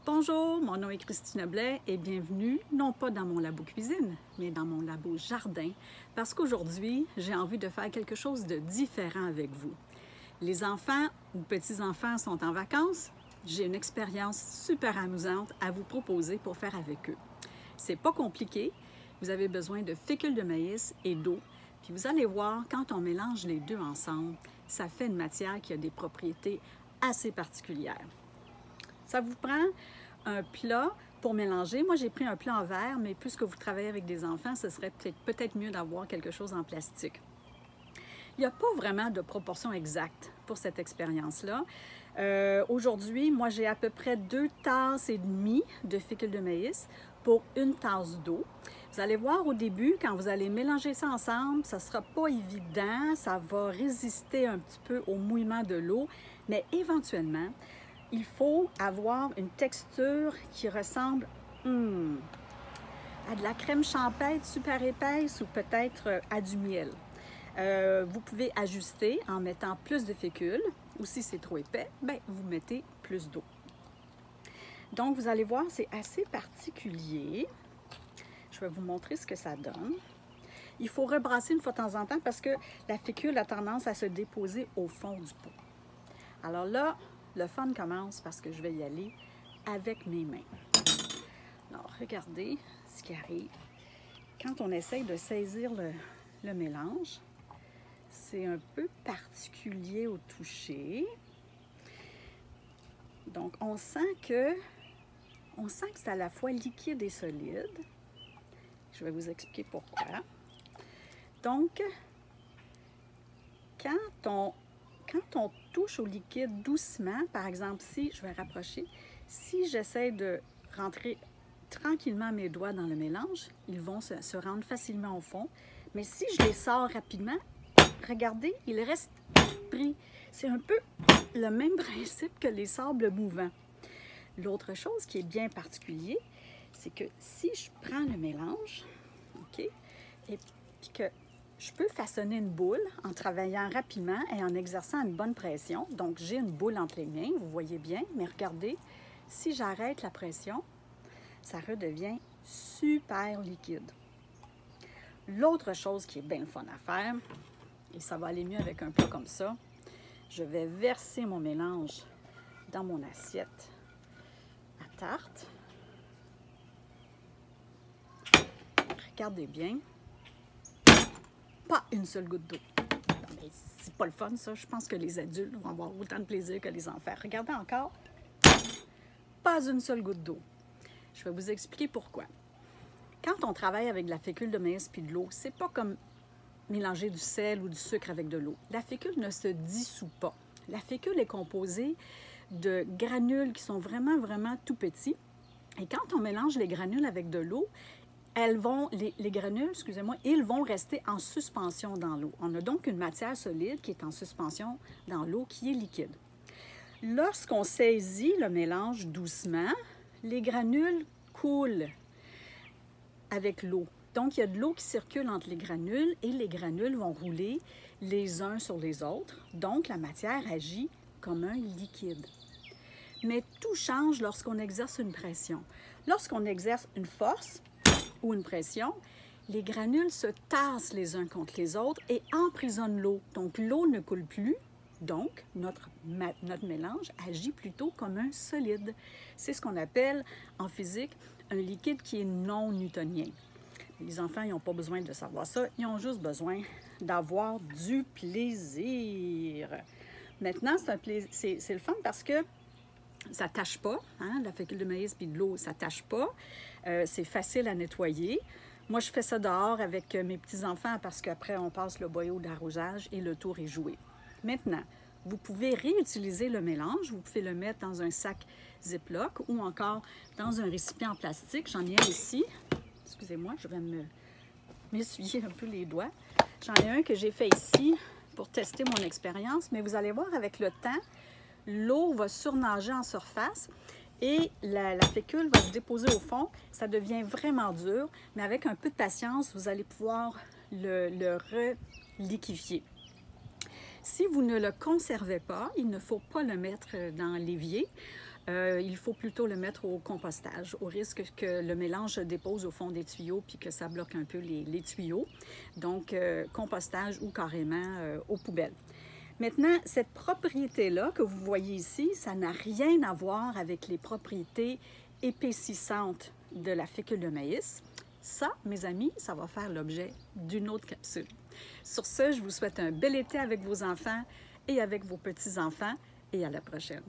Bonjour, mon nom est Christine Blais et bienvenue, non pas dans mon labo cuisine, mais dans mon labo jardin, parce qu'aujourd'hui, j'ai envie de faire quelque chose de différent avec vous. Les enfants ou petits-enfants sont en vacances, j'ai une expérience super amusante à vous proposer pour faire avec eux. C'est pas compliqué, vous avez besoin de fécule de maïs et d'eau, puis vous allez voir, quand on mélange les deux ensemble, ça fait une matière qui a des propriétés assez particulières. Ça vous prend un plat pour mélanger. Moi, j'ai pris un plat en verre, mais puisque vous travaillez avec des enfants, ce serait peut-être mieux d'avoir quelque chose en plastique. Il n'y a pas vraiment de proportion exacte pour cette expérience-là. Aujourd'hui, moi, j'ai à peu près 2 tasses et demie de fécule de maïs pour 1 tasse d'eau. Vous allez voir au début, quand vous allez mélanger ça ensemble, ça ne sera pas évident, ça va résister un petit peu au mouillement de l'eau, mais éventuellement, il faut avoir une texture qui ressemble à de la crème champêtre super épaisse ou peut-être à du miel. Vous pouvez ajuster en mettant plus de fécule, ou si c'est trop épais, bien, vous mettez plus d'eau. Donc, vous allez voir, c'est assez particulier. Je vais vous montrer ce que ça donne. Il faut rebrasser une fois de temps en temps parce que la fécule a tendance à se déposer au fond du pot. Alors là, le fun commence parce que je vais y aller avec mes mains. Alors, regardez ce qui arrive. Quand on essaye de saisir le mélange, c'est un peu particulier au toucher. Donc, on sent que c'est à la fois liquide et solide. Je vais vous expliquer pourquoi. Donc, quand on touche au liquide doucement, par exemple, si je vais rapprocher, si j'essaie de rentrer tranquillement mes doigts dans le mélange, ils vont se rendre facilement au fond. Mais si je les sors rapidement, regardez, ils restent pris. C'est un peu le même principe que les sables mouvants. L'autre chose qui est bien particulier, c'est que si je prends le mélange, OK, et puis que je peux façonner une boule en travaillant rapidement et en exerçant une bonne pression. Donc, j'ai une boule entre les mains, vous voyez bien, mais regardez, si j'arrête la pression, ça redevient super liquide. L'autre chose qui est bien le fun à faire, et ça va aller mieux avec un plat comme ça, je vais verser mon mélange dans mon assiette à tarte. Regardez bien. Pas une seule goutte d'eau. C'est pas le fun, ça. Je pense que les adultes vont avoir autant de plaisir que les enfants. Regardez encore. Pas une seule goutte d'eau. Je vais vous expliquer pourquoi. Quand on travaille avec de la fécule de maïs puis de l'eau, c'est pas comme mélanger du sel ou du sucre avec de l'eau. La fécule ne se dissout pas. La fécule est composée de granules qui sont vraiment, vraiment tout petits. Et quand on mélange les granules avec de l'eau, les granules, excusez-moi, ils vont rester en suspension dans l'eau. On a donc une matière solide qui est en suspension dans l'eau, qui est liquide. Lorsqu'on saisit le mélange doucement, les granules coulent avec l'eau. Donc, il y a de l'eau qui circule entre les granules et les granules vont rouler les uns sur les autres. Donc, la matière agit comme un liquide. Mais tout change lorsqu'on exerce une pression. Lorsqu'on exerce une force, ou une pression, les granules se tassent les uns contre les autres et emprisonnent l'eau. Donc, l'eau ne coule plus. Donc, notre mélange agit plutôt comme un solide. C'est ce qu'on appelle, en physique, un liquide qui est non newtonien. Les enfants, ils n'ont pas besoin de savoir ça. Ils ont juste besoin d'avoir du plaisir. Maintenant, c'est le fun parce que ça ne tâche pas, hein? La fécule de maïs puis de l'eau, ça ne tâche pas. C'est facile à nettoyer. Moi, je fais ça dehors avec mes petits-enfants parce qu'après, on passe le boyau d'arrosage et le tour est joué. Maintenant, vous pouvez réutiliser le mélange. Vous pouvez le mettre dans un sac Ziploc ou encore dans un récipient en plastique. J'en ai un ici. Excusez-moi, je vais m'essuyer un peu les doigts. J'en ai un que j'ai fait ici pour tester mon expérience, mais vous allez voir avec le temps, l'eau va surnager en surface et la fécule va se déposer au fond. Ça devient vraiment dur, mais avec un peu de patience, vous allez pouvoir le reliquifier. Si vous ne le conservez pas, il ne faut pas le mettre dans l'évier. il faut plutôt le mettre au compostage, au risque que le mélange se dépose au fond des tuyaux puis que ça bloque un peu les tuyaux. Donc, compostage ou carrément aux poubelles. Maintenant, cette propriété-là que vous voyez ici, ça n'a rien à voir avec les propriétés épaississantes de la fécule de maïs. Ça, mes amis, ça va faire l'objet d'une autre capsule. Sur ce, je vous souhaite un bel été avec vos enfants et avec vos petits-enfants et à la prochaine.